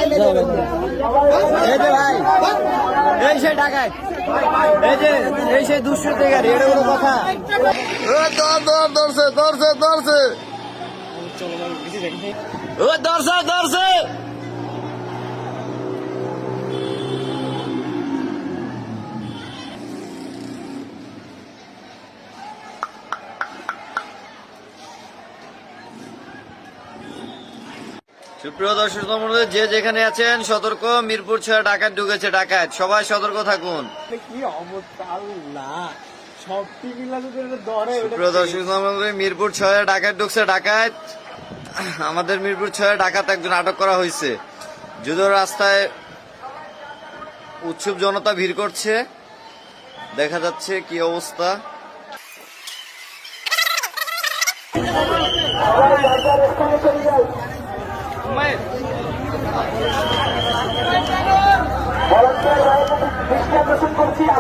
এই যে ভাই, এই সে ডাকাত, এই সে দুষ্কৃতিকারী, এটা কোনো কথা? ধরছে ধরছে ধরছে ধরছে ধরছে। সুপ্রিয় দর্শক মণ্ডলী, যে যেখানে আছেন সতর্ক, মিরপুর 6 ডাকাত ঢুকেছে। ডাকাত, সবাই সতর্ক থাকুন। কি অবস্থা আল্লাহ, সব টিভি ধরে। সুপ্রিয় দর্শক মণ্ডলী, মিরপুর 6 ডাকাত ঢুকছে। ডাকাত, আমাদের মিরপুর 6 ডাকাত একজন আটক করা হয়েছে। যদিও রাস্তায় উৎসুক জনতা ভিড় করছে, দেখা যাচ্ছে কি অবস্থা।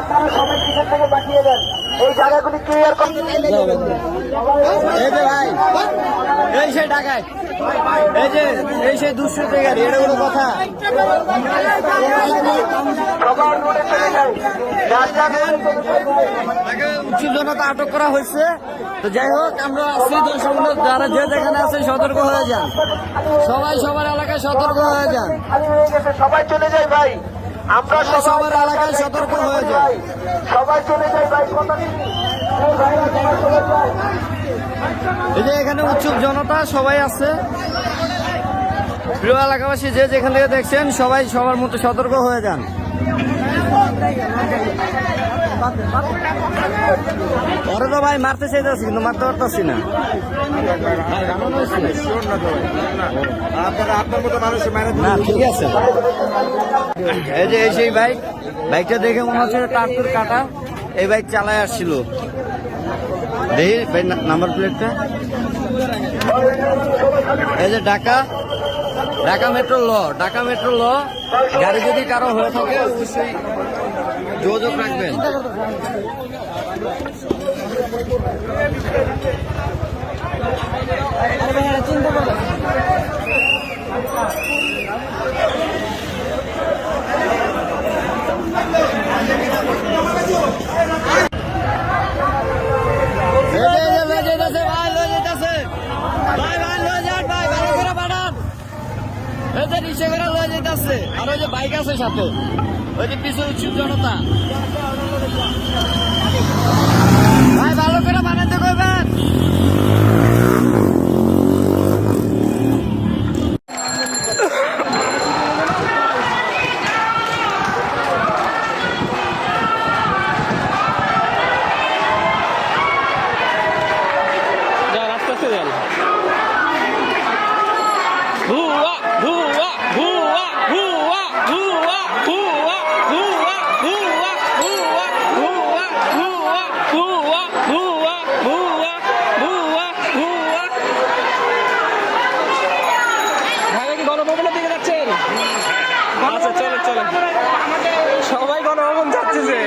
আপনারা সবাই কিসের থেকে বাঁচিয়ে দেন, এই জায়গাগুলি ক্লিয়ার করতে। এই যে ভাই, এই সে ডাকাত, এই সে দুষ্কৃতিকারী, এটা কোনো কথা? উৎসুক জনতা আটক করা হয়েছে। তো যাই হোক, আমরা আছি দর্শক, যারা যে যেখানে আছে সতর্ক হয়ে যান। সবাই সবার এলাকায় সতর্ক হয়ে যান। সবাই চলে যায় ভাই, আমরা সবার এলাকায় সতর্ক হয়ে যান। সবাই চলে যাই ভাই। এই যে এখানে উৎসুক জনতা সবাই আছে। প্রিয় এলাকাবাসী, যে যেখান থেকে দেখছেন সবাই সবার মতো সতর্ক হয়ে যান। ওরা তো ভাই মারতে চাইতেছি, কিন্তু মারতে পারতেছি না। না, ঠিক আছে। এই যে এই সেই বাইক, বাইকটা দেখে মনে হচ্ছে টার্টুর কাটা। এই বাইক চালায় আসছিল, দেখি ভাই নাম্বার প্লেটটা। এই যে ঢাকা মেট্রো ল, ঢাকা মেট্রো ল। গাড়ি যদি কারো হয়ে থাকে অবশ্যই যোগাযোগ রাখবেন। চিন্তা করবেন। রিক্সা করে লয়ে যেতেছে, আর ওই যে বাইক আছে সাথে, ওই যে পিছনে উৎসুক জনতা। ভাই ভালো করে বানাতে কইবেন। সবাই গণভবন যাচ্ছে যে